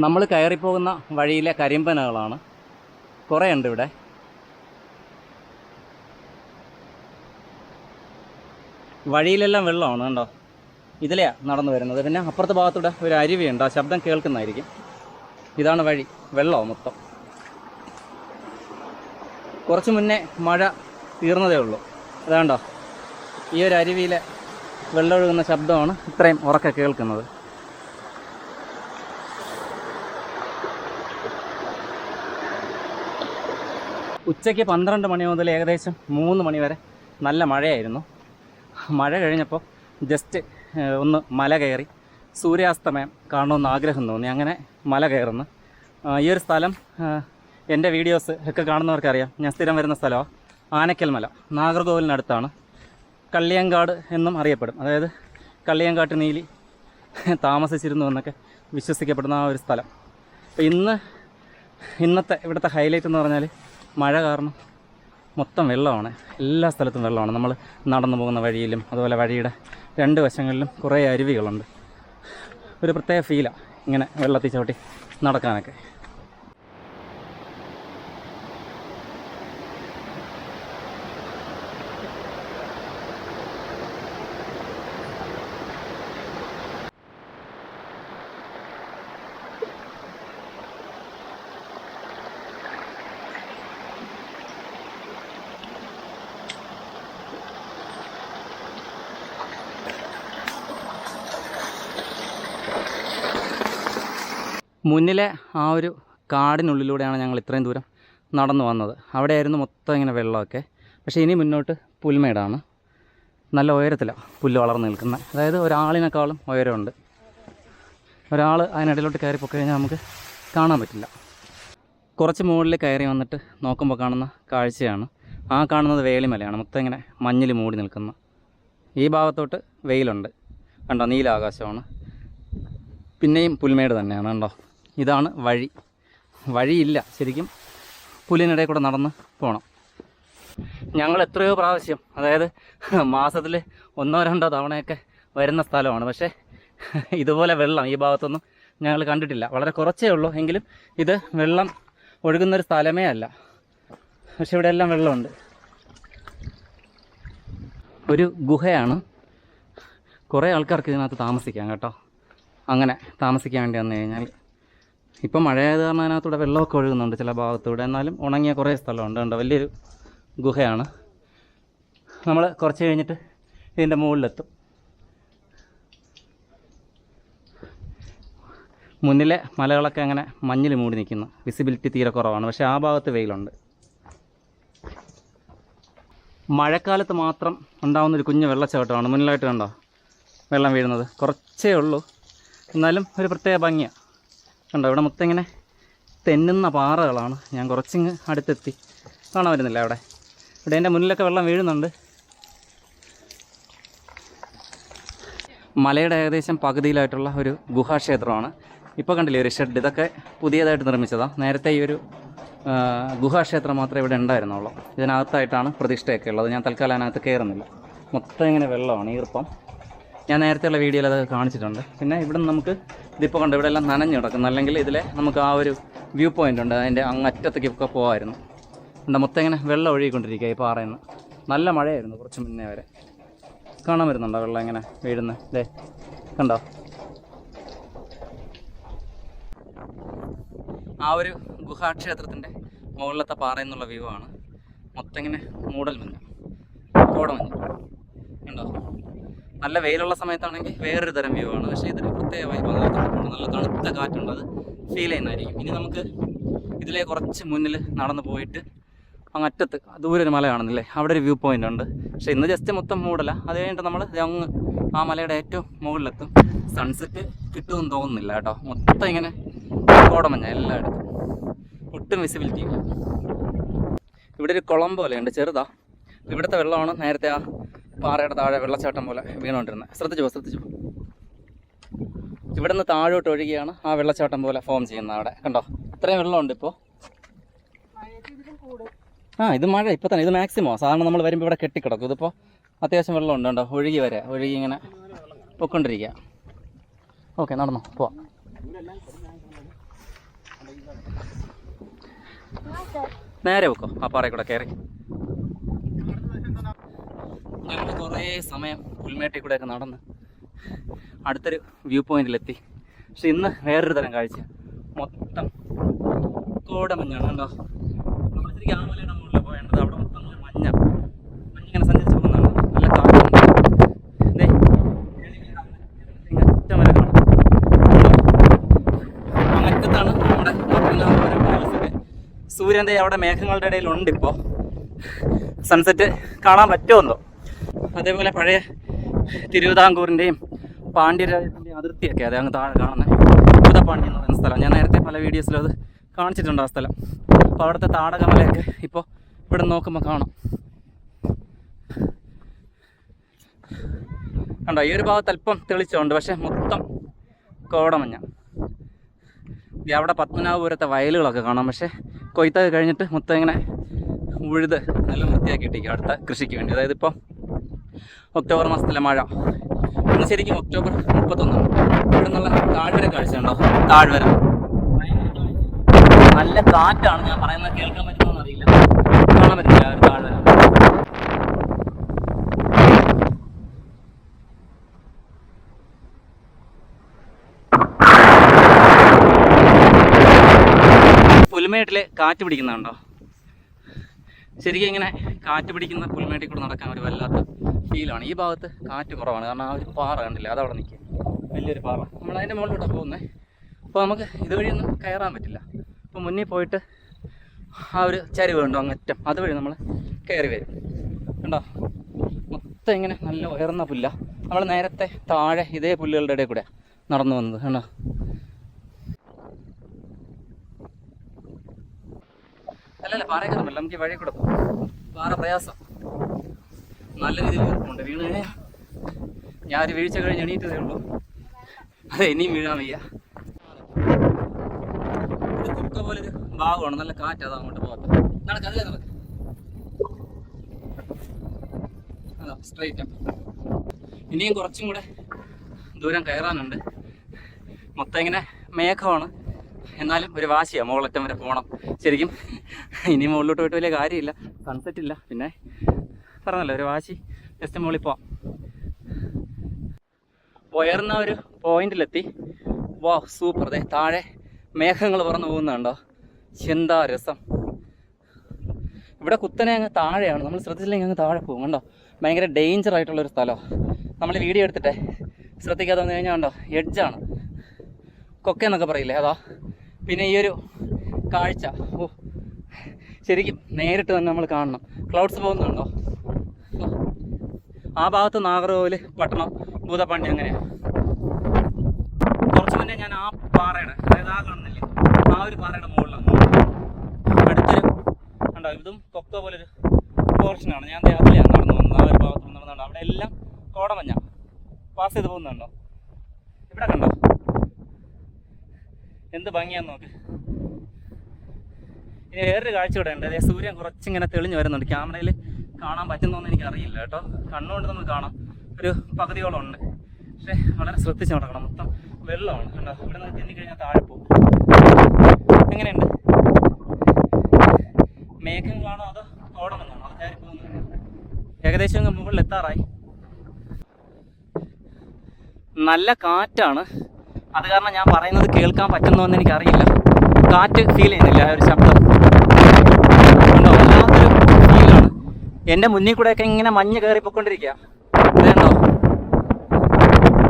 നമ്മൾ കയറിപ്പോകുന്ന വഴിയിലെ കരിമ്പനകളാണ്. കുറേ ഉണ്ട് ഇവിടെ. വഴിയിലെല്ലാം വെള്ളമാണ് കണ്ടോ. ഇതിലെയാണ് നടന്നു വരുന്നത്. പിന്നെ അപ്പുറത്തെ ഭാഗത്തൂടെ ഒരു അരുവിയുണ്ട്, ആ ശബ്ദം കേൾക്കുന്നതായിരിക്കും. ഇതാണ് വഴി, വെള്ളമാണ് മൊത്തം. കുറച്ച് മുന്നേ മഴ തീർന്നതേ ഉള്ളൂ. അതാണ്ടോ ഈ ഒരു അരുവിയിലെ വെള്ളമൊഴുകുന്ന ശബ്ദമാണ് ഇത്രയും ഉറക്കെ കേൾക്കുന്നത്. ഉച്ചയ്ക്ക് 12 മണി മുതൽ ഏകദേശം 3 മണി വരെ നല്ല മഴയായിരുന്നു. മഴ കഴിഞ്ഞപ്പോൾ ജസ്റ്റ് ഒന്ന് മല കയറി സൂര്യാസ്തമയം കാണണമെന്ന് ആഗ്രഹം തോന്നി. അങ്ങനെ മല കയറുന്നു. ഈ ഒരു സ്ഥലം എൻ്റെ വീഡിയോസ് ഒക്കെ കാണുന്നവർക്കറിയാം. ഞാൻ സ്ഥിരം വരുന്ന സ്ഥലമാണ് ആനക്കൽ മല. നാഗർകോവിലിനടുത്താണ്. കള്ളിയങ്കാട് എന്നും അറിയപ്പെടും. അതായത് കള്ളിയങ്കാട്ട് നീലി താമസിച്ചിരുന്നു എന്നൊക്കെ വിശ്വസിക്കപ്പെടുന്ന ആ ഒരു സ്ഥലം. അപ്പോൾ ഇന്നത്തെ ഇവിടുത്തെ ഹൈലൈറ്റ് എന്ന് പറഞ്ഞാൽ മഴ കാരണം മൊത്തം വെള്ളമാണ്. എല്ലാ സ്ഥലത്തും വെള്ളമാണ്. നമ്മൾ നടന്നു പോകുന്ന വഴിയിലും അതുപോലെ വഴിയുടെ 2 വശങ്ങളിലും കുറേ അരുവികളുണ്ട്. ഒരു പ്രത്യേക ഫീലാണ് ഇങ്ങനെ വെള്ളത്തിൽ ചവിട്ടി നടക്കാനൊക്കെ. മുന്നിലെ ആ ഒരു കാടിനുള്ളിലൂടെയാണ് ഞങ്ങൾ ഇത്രയും ദൂരം നടന്നു വന്നത്. അവിടെയായിരുന്നു മൊത്തം ഇങ്ങനെ വെള്ളമൊക്കെ. പക്ഷേ ഇനി മുന്നോട്ട് പുൽമേടാണ്. നല്ല ഉയരത്തിലാണ് പുല്ല് വളർന്നു നിൽക്കുന്നത്. അതായത് ഒരാളിനേക്കാളും ഉയരമുണ്ട്. ഒരാൾ അതിനിടയിലോട്ട് കയറിപ്പോയി കഴിഞ്ഞാൽ നമുക്ക് കാണാൻ പറ്റില്ല. കുറച്ച് മുകളിൽ കയറി വന്നിട്ട് നോക്കുമ്പോൾ കാണുന്ന കാഴ്ചയാണ്. ആ കാണുന്നത് വേളിമലയാണ്. മൊത്തം ഇങ്ങനെ മഞ്ഞിൽ മൂടി നിൽക്കുന്ന. ഈ ഭാഗത്തോട്ട് വെയിലുണ്ട് കണ്ടോ, നീലാകാശമാണ്. പിന്നെയും പുൽമേട് തന്നെയാണ് കണ്ടോ. ഇതാണ് വഴിയില്ല, ശരിക്കും പുല്ലിനിടയിൽ കൂടെ നടന്ന് പോകണം. ഞങ്ങൾ എത്രയോ പ്രാവശ്യം, അതായത് മാസത്തിൽ 1-2 തവണയൊക്കെ വരുന്ന സ്ഥലമാണ്. പക്ഷേ ഇതുപോലെ വെള്ളം ഈ ഭാഗത്തൊന്നും ഞങ്ങൾ കണ്ടിട്ടില്ല. വളരെ കുറച്ചേ ഉള്ളൂ. എങ്കിലും ഇത് വെള്ളം ഒഴുകുന്നൊരു സ്ഥലമേ അല്ല. പക്ഷെ ഇവിടെ എല്ലാം വെള്ളമുണ്ട്. ഒരു ഗുഹയാണ്. കുറേ ആൾക്കാർക്ക് ഇതിനകത്ത് താമസിക്കാം കേട്ടോ. അങ്ങനെ താമസിക്കാൻ വേണ്ടി വന്നു കഴിഞ്ഞാൽ ഇപ്പം മഴയായത് കാരണം അതിനകത്തൂടെ വെള്ളമൊക്കെ ഒഴുകുന്നുണ്ട് ചില ഭാഗത്തൂടെ. എന്നാലും ഉണങ്ങിയ കുറേ സ്ഥലമുണ്ട് കണ്ടോ. വലിയൊരു ഗുഹയാണ്. നമ്മൾ കുറച്ച് കഴിഞ്ഞിട്ട് ഇതിൻ്റെ മുകളിലെത്തും. മുന്നിലെ മലകളൊക്കെ അങ്ങനെ മഞ്ഞിൽ മൂടി നിൽക്കുന്നു. വിസിബിലിറ്റി തീരെ കുറവാണ്. പക്ഷേ ആ ഭാഗത്ത് വെയിലുണ്ട്. മഴക്കാലത്ത് മാത്രം ഉണ്ടാകുന്നൊരു കുഞ്ഞു വെള്ളച്ചാട്ടമാണ്. മുന്നിലായിട്ട് കണ്ടോ വെള്ളം വീഴുന്നത്. കുറച്ചേ ഉള്ളൂ, എന്നാലും ഒരു പ്രത്യേക ഭംഗിയാണ് കണ്ടോ. ഇവിടെ മൊത്തം ഇങ്ങനെ തെന്നുന്ന പാറകളാണ്. ഞാൻ കുറച്ചിങ്ങ് അടുത്തെത്തി. കാണാൻ വരുന്നില്ല അവിടെ. ഇവിടെ എൻ്റെ മുന്നിലൊക്കെ വെള്ളം വീഴുന്നുണ്ട്. മലയുടെ ഏകദേശം പകുതിയിലായിട്ടുള്ള ഒരു ഗുഹാക്ഷേത്രമാണ്. ഇപ്പോൾ കണ്ടില്ലേ ഒരു ഷെഡ്. ഇതൊക്കെ പുതിയതായിട്ട് നിർമ്മിച്ചതാണ്. നേരത്തെ ഈ ഒരു ഗുഹാക്ഷേത്രം മാത്രമേ ഇവിടെ ഉണ്ടായിരുന്നുള്ളൂ. ഇതിനകത്തായിട്ടാണ് പ്രതിഷ്ഠയൊക്കെ ഉള്ളത്. ഞാൻ തൽക്കാലം അതിനകത്ത് കയറുന്നില്ല. മൊത്തം ഇങ്ങനെ വെള്ളമാണ്, ഈർപ്പം. ഞാൻ നേരത്തെയുള്ള വീഡിയോയിൽ അത് കാണിച്ചിട്ടുണ്ട്. പിന്നെ ഇവിടെ നമുക്ക് ഇതിപ്പോൾ കണ്ട് ഇവിടെ എല്ലാം നനഞ്ഞു കിടക്കുന്നു. അല്ലെങ്കിൽ ഇതിലെ നമുക്ക് ആ ഒരു വ്യൂ പോയിൻ്റ് ഉണ്ട്, അതിൻ്റെ അങ്ങറ്റത്തേക്കൊക്കെ പോകുമായിരുന്നു. എന്താ മൊത്തം ഇങ്ങനെ വെള്ളം ഒഴുകിക്കൊണ്ടിരിക്കുക ഈ പാറയിൽ നിന്ന്. നല്ല മഴയായിരുന്നു കുറച്ച് മുന്നേ വരെ. കാണാൻ വരുന്നുണ്ടോ വെള്ളം ഇങ്ങനെ വീഴുന്നത്? ഇതേ കണ്ടോ. ആ ഒരു ഗുഹാക്ഷേത്രത്തിൻ്റെ മുകളിലത്തെ പാറയിൽ നിന്നുള്ള വ്യൂ ആണ്. മൊത്തം ഇങ്ങനെ മൂടൽ മഞ്ഞ്, കോടമഞ്ഞ് കണ്ടോ. നല്ല വെയിലുള്ള സമയത്താണെങ്കിൽ വേറൊരു തരം വ്യൂ ആണ്. പക്ഷേ ഇതൊരു പ്രത്യേക വൈബാണ്. നല്ല തണുത്ത കാറ്റുണ്ട്, അത് ഫീൽ ചെയ്യുന്നതായിരിക്കും. ഇനി നമുക്ക് ഇതിലെ കുറച്ച് മുന്നിൽ നടന്നു പോയിട്ട് അങ്ങറ്റത്ത് ദൂരെ ഒരു മല കാണുന്നില്ലേ, അവിടെ ഒരു വ്യൂ പോയിൻ്റ് ഉണ്ട്. പക്ഷേ ഇന്ന് ജസ്റ്റ് മൊത്തം മൂടല. അത് കഴിഞ്ഞിട്ട് നമ്മൾ അങ്ങ് ആ മലയുടെ ഏറ്റവും മുകളിലെത്തും. സൺസെറ്റ് കിട്ടുമെന്ന് തോന്നുന്നില്ല കേട്ടോ. മൊത്തം ഇങ്ങനെ കോടമഞ്ഞ എല്ലായിടത്തും, ഒട്ടും വിസിബിലിറ്റി ഇല്ല. ഇവിടെ ഒരു കുളം പോലെയുണ്ട്, ചെറുതാ. ഇവിടുത്തെ വെള്ളമാണ് നേരത്തെ ആ പാറയുടെ താഴെ വെള്ളച്ചാട്ടം പോലെ വീണുകൊണ്ടിരുന്നത്. ശ്രദ്ധിച്ചു. ഇവിടെ നിന്ന് താഴോട്ട് ഒഴുകിയാണ് ആ വെള്ളച്ചാട്ടം പോലെ ഫോം ചെയ്യുന്നത്. അവിടെ കണ്ടോ ഇത്രയും വെള്ളമുണ്ട് ഇപ്പോൾ. ഇത് മഴ ഇപ്പോൾ തന്നെ. ഇത് മാക്സിമം സാധാരണ നമ്മൾ വരുമ്പോൾ ഇവിടെ കെട്ടിക്കിടക്കും. ഇതിപ്പോൾ അത്യാവശ്യം വെള്ളമുണ്ട് കണ്ടോ. ഒഴുകി ഇങ്ങനെ പൊയ്ക്കൊണ്ടിരിക്കുക. ഓക്കെ, നടന്നോ, പോവാം. നേരെ വെക്കോ ആ പാറയിൽ കൂടെ കയറി. ഞങ്ങൾ കുറേ സമയം പുൽമേട്ടിൽ കൂടെയൊക്കെ നടന്ന് അടുത്തൊരു വ്യൂ പോയിന്റിലെത്തി. പക്ഷെ ഇന്ന് വേറൊരു തരം കാഴ്ച, മൊത്തം കോടമഞ്ഞാണ്. കണ്ടോ, നമ്മൾ ശരിക്കും ആമലയുടെ മുകളിൽ പോയേണ്ടത്. അവിടെ മൊത്തം മഞ്ഞിങ്ങനെ സഞ്ചരിച്ച് പോകുന്നതാണ്. നല്ല കാറ്റുണ്ട്. അങ്ങറ്റത്താണ് നമ്മുടെ പാലസൊക്കെ. സൂര്യൻ്റെ അവിടെ മേഘങ്ങളുടെ ഇടയിലുണ്ട്. ഇപ്പോൾ സൺസെറ്റ് കാണാൻ പറ്റുമെന്നോ. അതേപോലെ പഴയ തിരുവിതാംകൂറിൻ്റെയും പാണ്ഡ്യരാജ്യത്തിൻ്റെയും അതിർത്തിയൊക്കെ അതെ അങ്ങ് താഴെ കാണുന്നത് ഭൂതപ്പാണ്ടി എന്ന് പറയുന്ന സ്ഥലം. ഞാൻ നേരത്തെ പല വീഡിയോസിലും അത് കാണിച്ചിട്ടുണ്ട് ആ സ്ഥലം. അപ്പോൾ അവിടുത്തെ താടകമലയൊക്കെ ഇപ്പോൾ ഇവിടെ നോക്കുമ്പോൾ കാണാം. കണ്ടോ, ഈ ഒരു ഭാഗത്ത് അല്പം തെളിച്ചുണ്ട്, പക്ഷെ മൊത്തം കോടമഞ്ഞ. അവിടെ പത്മനാഭപുരത്തെ വയലുകളൊക്കെ കാണാം, പക്ഷേ കൊയ്ത്തൊക്കെ കഴിഞ്ഞിട്ട് മൊത്തം ഇങ്ങനെ ഉഴുത് നല്ല വൃത്തിയാക്കി ഇട്ടിരിക്കും അടുത്ത കൃഷിക്ക് വേണ്ടി. അതായത് ഇപ്പോൾ ഒക്ടോബർ മാസത്തിലെ മഴ, ഇന്ന് ശരിക്കും ഒക്ടോബർ 31. ഇവിടെ നിന്നുള്ള താഴ്വര കാഴ്ച ഉണ്ടോ, താഴ്വര നല്ല കാറ്റാണ്. ഞാൻ പറയുന്നത് കേൾക്കാൻ പറ്റുമോന്ന് അറിയില്ല, കാണാൻ പറ്റില്ല ഒരു താഴ്വര. പുൽമേട്ടിൽ കാറ്റ് പിടിക്കുന്നുണ്ടോ, ശരിക്കും ഇങ്ങനെ കാറ്റ് പിടിക്കുന്ന പുൽമേട്ടിൽ കൂടെ നടക്കാൻ ഒരു വല്ലാത്ത ഫീലാണ്. ഈ ഭാഗത്ത് കാറ്റ് കുറവാണ്, കാരണം ആ ഒരു പാറ കണ്ടില്ല, അതവിടെ നിൽക്കുക വലിയൊരു പാറ. നമ്മൾ അതിൻ്റെ മുകളിലൂടെ പോകുന്നത്. അപ്പോൾ നമുക്ക് ഇതുവഴിയൊന്നും കയറാൻ പറ്റില്ല. അപ്പോൾ മുന്നിൽ പോയിട്ട് ആ ഒരു ചരിവ് ഉണ്ടോ അങ്ങറ്റം, അതുവഴി നമ്മൾ കയറി വരും. കണ്ടോ, മൊത്തം ഇങ്ങനെ നല്ല ഉയർന്ന പുല്ല. നമ്മൾ നേരത്തെ താഴെ ഇതേ പുല്ലുകളുടെ ഇടയിൽ കൂടെ നടന്നു വന്നത്. കണ്ടോ, അല്ലല്ല പാറയൊക്കെ തമ്മില്ല, നമുക്ക് ഈ വഴി കൂടെ പോകും. പാറ പ്രയാസം, നല്ല രീതിയിൽ വീർപ്പുണ്ട്. വീണ് കഴിഞ്ഞാൽ ഞാനൊരു വീഴ്ച കഴിഞ്ഞ് എണീറ്റതേ ഉള്ളൂ. അതെ, ഇനിയും വീഴാൻ വയ്യ. കുക്ക പോലൊരു ഭാഗമാണ്, നല്ല കാറ്റ്. അതാ അങ്ങോട്ട് പോകാത്ത നടക്കല്ലേ, നടക്ക് അതാ സ്ട്രൈറ്റ്. ഇനിയും കുറച്ചും കൂടെ ദൂരം കയറാനുണ്ട്. മൊത്തം ഇങ്ങനെ മേഘമാണ്, എന്നാലും ഒരു വാശിയാണ് മുകളറ്റം വരെ പോകണം. ശരിക്കും ഇനി മുകളിലോട്ട് പോയിട്ട് വലിയ കാര്യമില്ല, സൺസെറ്റ് ഇല്ല. പിന്നെ പറഞ്ഞല്ലോ ഒരു വാശി, ജസ്റ്റ് മുകളിൽ പോവാം. ഉയർന്ന ഒരു പോയിന്റിലെത്തി. വാ സൂപ്പർ. അതെ താഴെ മേഘങ്ങൾ പറന്ന് പോകുന്നുണ്ടോ, എന്താ രസം. ഇവിടെ കുത്തനെ അങ്ങ് താഴെയാണ്, നമ്മൾ ശ്രദ്ധിച്ചില്ലെങ്കിൽ അങ്ങ് താഴെ പോകും. കണ്ടോ, ഭയങ്കര ഡേഞ്ചർ ആയിട്ടുള്ളൊരു സ്ഥലമാണ്. നമ്മൾ വീഡിയോ എടുത്തിട്ടേ ശ്രദ്ധിക്കാതെ വന്നു കഴിഞ്ഞാൽ കണ്ടോ, എഡ്ജാണ്, കൊക്കയെന്നൊക്കെ പറയില്ലേ അതാ. പിന്നെ ഈ ഒരു കാഴ്ച, ഓ ശരിക്കും നേരിട്ട് തന്നെ നമ്മൾ കാണണം. ക്ലൗഡ്സ് പോകുന്നുണ്ടോ, ആ ഭാഗത്ത് നാഗർകോവിൽ, പട്ടണം, ഭൂതപ്പാണ്ടി അങ്ങനെയാണ്. കുറച്ച് മുന്നേ ഞാൻ ആ പാറയുടെ, അതായത് ആ കാണുന്നില്ലേ ആ ഒരു പാറയുടെ മുകളിലാണ് അടുത്തൊരു കണ്ടോ, ഇതും കൊക്ക പോലൊരു പോർഷനാണ്. ഞാൻ അതിലാണ് നടന്നു വന്നത്, ആ ഒരു ഭാഗത്ത് നടന്നുകൊണ്ട് അവിടെ എല്ലാം കോടമഞ്ഞ പാസ് ചെയ്ത് പോകുന്നുണ്ടോ. ഇവിടെ കണ്ടോ എന്ത് ഭംഗിയാന്ന് നോക്ക്. ഇനി വേറൊരു കാഴ്ച ഇവിടെ ഉണ്ട്. അതായത് സൂര്യൻ കുറച്ചിങ്ങനെ തെളിഞ്ഞ് വരുന്നുണ്ട്. ക്യാമറയിൽ കാണാൻ പറ്റുന്നോന്ന് എനിക്കറിയില്ല കേട്ടോ, കണ്ണുകൊണ്ട് നമുക്ക് കാണാം. ഒരു പകുതിയോളം ഉണ്ട്, പക്ഷേ വളരെ ശ്രദ്ധിച്ച് നടക്കണം. മൊത്തം വെള്ളമാണ് കണ്ടോ. ഇവിടെ നിന്ന് ചെന്നിക്കഴിഞ്ഞാൽ താഴെ പോകും. എങ്ങനെയുണ്ട്, മേഘങ്ങളാണോ അതോ കോടമഞ്ഞാണോ, അത് കയറി പോകുന്നത്. ഏകദേശം അങ്ങ് മുകളിൽ എത്താറായി. നല്ല കാറ്റാണ്, അത് കാരണം ഞാൻ പറയുന്നത് കേൾക്കാൻ പറ്റുന്നോന്ന് എനിക്കറിയില്ല. കാറ്റ് ഫീൽ ചെയ്യുന്നില്ല, ആ ഒരു ശബ്ദം ഉണ്ടോ, വല്ലാത്തൊരു ഫീലാണ്. എൻ്റെ മുന്നിൽ കൂടെയൊക്കെ ഇങ്ങനെ മഞ്ഞ് കയറി പൊയ്ക്കൊണ്ടിരിക്കുക. ഇതുണ്ടോ,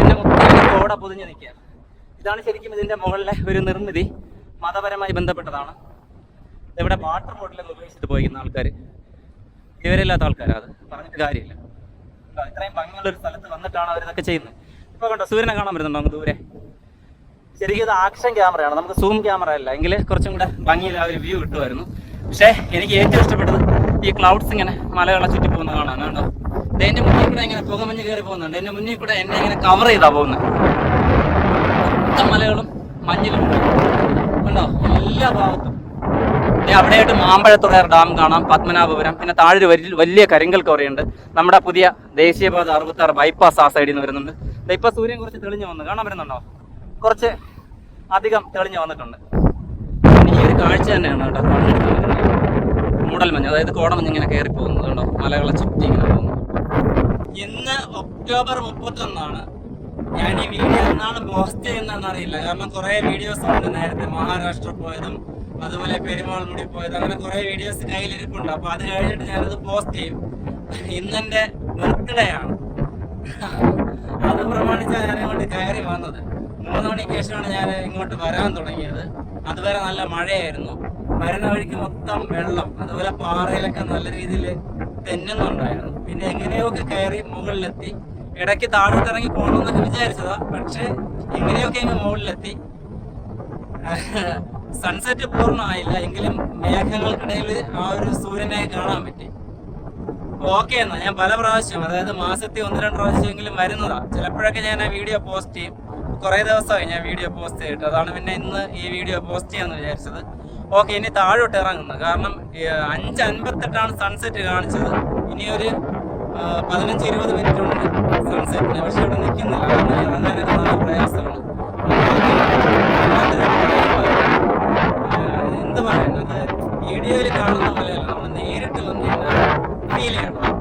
എൻ്റെ മൊത്തം കോട പൊതിഞ്ഞ് നിൽക്കുക. ഇതാണ് ശരിക്കും ഇതിൻ്റെ മുകളിലെ ഒരു നിർമ്മിതി, മതപരമായി ബന്ധപ്പെട്ടതാണ്. ഇവിടെ വാട്ടർ ബോട്ടിലൊക്കെ ഉപയോഗിച്ചിട്ട് പോയിരിക്കുന്ന ആൾക്കാർ, ഇവരില്ലാത്ത ആൾക്കാരാണ്. അത് പറഞ്ഞിട്ട് കാര്യമില്ല. ഇത്രയും ഭംഗിയുള്ളൊരു സ്ഥലത്ത് വന്നിട്ടാണ് അവരിതൊക്കെ ചെയ്യുന്നത്. ഇപ്പോൾ കണ്ടോ സൂര്യനെ കാണാൻ പറ്റുന്നുണ്ടോ അങ്ങ് ദൂരെ. ശരിക്കും ഇത് ആക്ഷൻ ക്യാമറയാണ്, നമുക്ക് സൂം ക്യാമറ അല്ല, എങ്കിൽ കുറച്ചും കൂടെ ഭംഗിയിൽ ആ ഒരു വ്യൂ കിട്ടുമായിരുന്നു. പക്ഷേ എനിക്ക് ഏറ്റവും ഇഷ്ടപ്പെട്ടത് ഈ ക്ലൗഡ്സ് ഇങ്ങനെ മലകളെ ചുറ്റി പോകുന്ന കാണാൻ. കണ്ടോ, എൻ്റെ മുന്നിൽ കൂടെ ഇങ്ങനെ പുകമഞ്ഞ് കയറി പോകുന്നുണ്ട്. എൻ്റെ മുന്നിൽ കൂടെ എന്നെ ഇങ്ങനെ കവർ ചെയ്താ പോകുന്നത്. മൊത്തം മലകളും മഞ്ഞിലും കണ്ടോ എല്ലാ ഭാഗത്തും. അവിടെയായിട്ട് മാമ്പഴത്തുറയർ ഡാം കാണാം, പത്മനാഭപുരം. പിന്നെ താഴെ വലിയ കരിങ്കൽ കോറയുണ്ട്. നമ്മുടെ പുതിയ ദേശീയപാത 66 ബൈപ്പാസ് ആ സൈഡിൽ നിന്ന് വരുന്നുണ്ട്. ഇപ്പോൾ സൂര്യൻ കുറച്ച് തെളിഞ്ഞു വന്നു, കാണാൻ വരുന്നുണ്ടോ, കുറച്ച് അധികം തെളിഞ്ഞു വന്നിട്ടുണ്ട്. ഈ ഒരു കാഴ്ച തന്നെയാണ് കേട്ടോ. മൂടൽമഞ്ഞ്, അതായത് കോടമഞ്ഞ് ഇങ്ങനെ കയറി പോകുന്നത് കണ്ടോ, മലകളെ ചുറ്റി ഇങ്ങനെ പോകുന്നു. ഇന്ന് ഒക്ടോബർ 31. ഞാൻ ഈ വീഡിയോ എന്നാണ് പോസ്റ്റ് ചെയ്യുന്നതെന്ന് അറിയില്ല. കാരണം കുറേ വീഡിയോസ് ഉണ്ട്, നേരത്തെ മഹാരാഷ്ട്ര പോയതും അതുപോലെ പെരുമാൾ മുടി പോയതും, അങ്ങനെ കുറേ വീഡിയോസ് കയ്യിലിരിപ്പുണ്ട്. അപ്പോൾ അത് കഴിഞ്ഞിട്ട് ഞാനത് പോസ്റ്റ് ചെയ്യും. ഇന്നെൻ്റെ ബർത്ത്ഡേ ആണ്. അത് പ്രമാണിച്ചാണ് ഞാൻ ഇങ്ങോട്ട് കയറി വന്നത്. 3 മണിക്ക് ശേഷമാണ് ഞാൻ ഇങ്ങോട്ട് വരാൻ തുടങ്ങിയത്. അതുവരെ നല്ല മഴയായിരുന്നു. വരുന്ന വഴിക്ക് മൊത്തം വെള്ളം, അതുപോലെ പാറയിലൊക്കെ നല്ല രീതിയിൽ തെന്നുന്നുണ്ടായിരുന്നു. പിന്നെ എങ്ങനെയൊക്കെ കയറി മുകളിലെത്തി. ഇടയ്ക്ക് താഴോട്ട് ഇറങ്ങി പോകണമെന്നൊക്കെ വിചാരിച്ചതാ, പക്ഷെ എങ്ങനെയൊക്കെ അങ്ങ് മുകളിലെത്തി. സൺസെറ്റ് പൂർണ്ണമായില്ല, എങ്കിലും മേഘങ്ങൾക്കിടയിൽ ആ ഒരു സൂര്യനെ കാണാൻ പറ്റി. ഓക്കെ എന്നാ, ഞാൻ പല പ്രാവശ്യം, അതായത് മാസത്തിൽ 1-2 പ്രാവശ്യമെങ്കിലും വരുന്നതാ. ചിലപ്പോഴൊക്കെ ഞാൻ ആ വീഡിയോ പോസ്റ്റ് ചെയ്യും. കുറേ ദിവസമായി ഞാൻ വീഡിയോ പോസ്റ്റ് ചെയ്തിട്ട്, അതാണ് പിന്നെ ഇന്ന് ഈ വീഡിയോ പോസ്റ്റ് ചെയ്യാമെന്ന് വിചാരിച്ചത്. ഓക്കെ, ഇനി താഴോട്ട് ഇറങ്ങുന്നത്, കാരണം 5:58 സൺസെറ്റ് കാണിച്ചത്. ഇനി ഒരു 15-20 മിനിറ്റ് ഉണ്ട് സൺസെറ്റിന്. പക്ഷെ ഇവിടെ നിൽക്കുന്നില്ല, കാരണം ഇറങ്ങാനൊക്കെ നല്ല പ്രയാസമാണ്. എന്ത് പറയാൻ, അത് വീഡിയോയിൽ കാണുന്ന പോലെയല്ല, നമ്മൾ നേരിട്ട് വന്ന് ഫീൽ ചെയ്യണം.